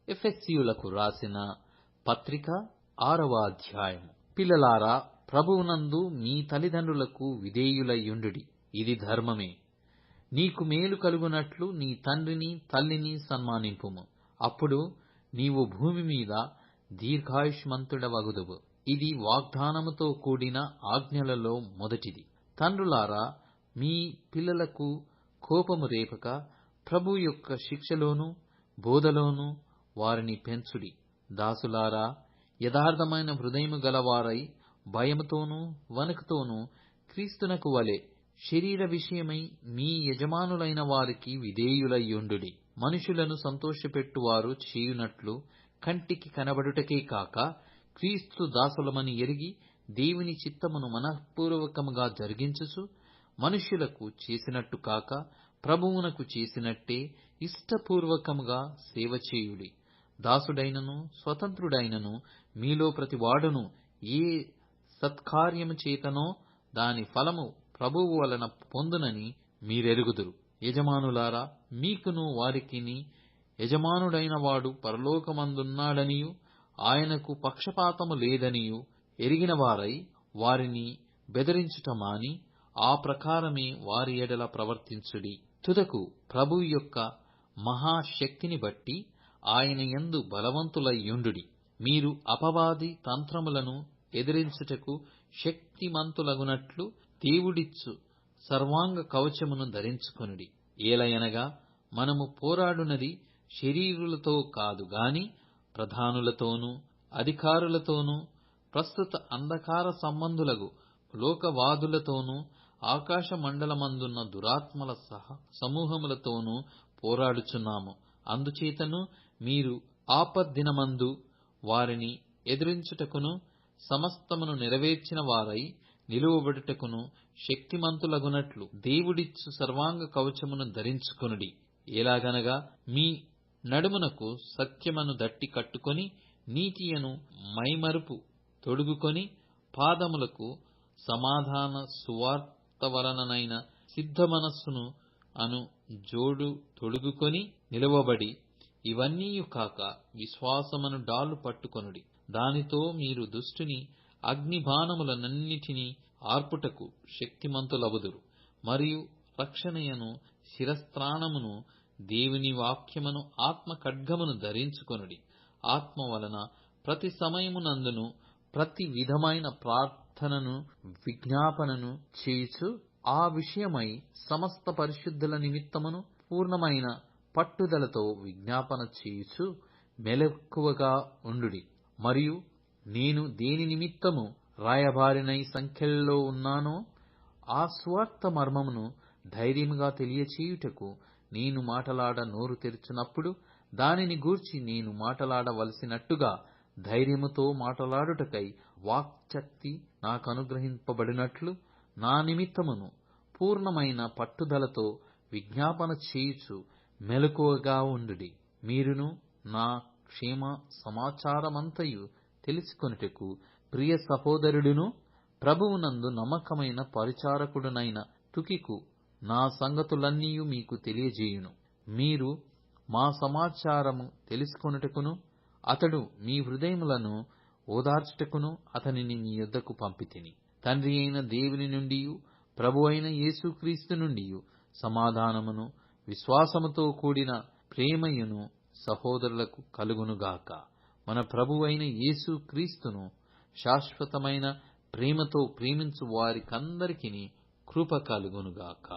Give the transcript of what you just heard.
ఎఫెసీయులకు రాసిన పత్రిక 6వ అధ్యాయము. పిల్లలారా, ప్రభువునందు మీ తల్లిదండ్రులకు విధేయులయ్యుండుడి, ఇది ధర్మమే. నీకు మేలు కలుగునట్లు నీ తండ్రిని తల్లిని సన్మానింపుము, అప్పుడు నీవు భూమి మీద దీర్ఘాయుష్మంతుడవగుదువు. ఇది వాగ్దానముతో కూడిన ఆజ్ఞలలో మొదటిది. తండ్రులారా, మీ పిల్లలకు కోపము రేపక ప్రభు యొక్క శిక్షలోను బోధలోను వారిని పెంచుడి. దాసులారా, యథార్థమైన హృదయము గలవారై భయముతోనూ వణుకుతోనూ క్రీస్తునకు వలె శరీర విషయమై మీ యజమానులైన వారికి విధేయులయ్యుండుడి. మనుషులను సంతోషపెట్టువారు చేయునట్లు కంటికి కనబడుటకే కాక క్రీస్తు దాసులమని ఎరిగి దేవుని చిత్తమును మనఃపూర్వకముగా జరిగించుచు మనుష్యులకు చేసినట్టు కాక ప్రభువునకు చేసినట్టే ఇష్టపూర్వకముగా సేవ చేయుడి. దాసుడైనను స్వతంత్రుడైనను మీలో ప్రతివాడును ఏ సత్కార్యము చేతనో దాని ఫలము ప్రభువు వలన పొందునని మీరెరుగుదురు. యజమానులారా, మీకును వారికిని యజమానుడైన వాడు పరలోకమందున్నాడనియు ఆయనకు పక్షపాతము లేదనియు ఎరిగిన వారై వారిని బెదిరించుట మాని ఆ ప్రకారమే వారి ఎడల ప్రవర్తించుడి. తుదకు ప్రభువు యొక్క మహాశక్తిని బట్టి ఆయన యందు బలవంతులయ్యుండుడి. మీరు అపవాది తంత్రములను ఎదిరించుటకు శక్తిమంతులగునట్లు దేవుడిచ్చు సర్వాంగ కవచమును ధరించుకొనుడి. ఏలయనగా మనము పోరాడునది శరీరులతో కాదు గాని ప్రధానులతోనూ అధికారులతోనూ ప్రస్తుత అంధకార సంబంధులగు లోకవాదులతోనూ ఆకాశ మండలమందున్న దురాత్మల సమూహములతోనూ పోరాడుచున్నాము. అందుచేతను మీరు ఆపద్దినమందు వారిని ఎదిరించుటకును సమస్తమును నెరవేర్చిన వారై నిలువబడుటకును శక్తిమంతులగునట్లు దేవుడిచ్చు సర్వాంగ కవచమును ధరించుకొనుడి. ఎలాగనగా మీ నడుమునకు సత్యమును దట్టి కట్టుకొని నీతియను మైమరుపు తొడుగుకొని పాదములకు సమాధాన సువార్త వలననైన సిద్ధ మనస్సును అను జోడు తొడుగుకొని నిలువబడి, ఇవన్నీయు కాక విశ్వాసమను డాలు పట్టుకొనుడి. దానితో మీరు దుష్టుని అగ్నిబాణములనన్నిటినీ ఆర్పుటకు శక్తిమంతులవుదురు. మరియు రక్షణయను శిరస్త్రాణమును దేవుని వాక్యమును ఆత్మ ఖడ్గమును ధరించుకొనుడి. ఆత్మ వలన ప్రతి సమయమునందును ప్రతి విధమైన ప్రార్థనను విజ్ఞాపనను చేయుచు ఆ విషయమై సమస్త పరిశుద్ధుల నిమిత్తమును పూర్ణమైన పట్టుదలతో విజ్ఞాపన చేయుచు మెలకువగా ఉండుడి. మరియు నేను దేని నిమిత్తము రాయబారినై సంఖ్యలలో ఉన్నానో ఆ సువార్త మర్మమును ధైర్యముగా తెలియచేయుటకు నేను మాటలాడ నోరు తెరచునప్పుడు దానిని గూర్చి నేను మాటలాడవలసినట్టుగా ధైర్యముతో మాటలాడుటకై వాక్శక్తి నాకనుగ్రహింపబడినట్లు నా నిమిత్తమును పూర్ణమైన పట్టుదలతో విజ్ఞాపన చేయుచు మెలకువగా ఉండుడి. మీరును నా క్షేమ సమాచారమంతయు తెలుసుకొనుటకు ప్రియ సహోదరుడును ప్రభువునందు నమ్మకమైన పరిచారకుడునైన తుకికు నా సంగతులన్నీయు మీకు తెలియజేయును. మీరు మా సమాచారము తెలుసుకొనుటకును అతడు మీ హృదయములను ఓదార్చుటకును అతనిని మీ యొద్దకు పంపితిని. తండ్రి అయిన దేవుని నుండియు ప్రభు అయిన యేసుక్రీస్తు నుండియు సమాధానమును విశ్వాసముతో కూడిన ప్రేమయును సహోదరులకు కలుగునుగాక. మన ప్రభు అయిన యేసుక్రీస్తును శాశ్వతమైన ప్రేమతో ప్రేమించు వారికందరికిని కృప కలుగునుగాక.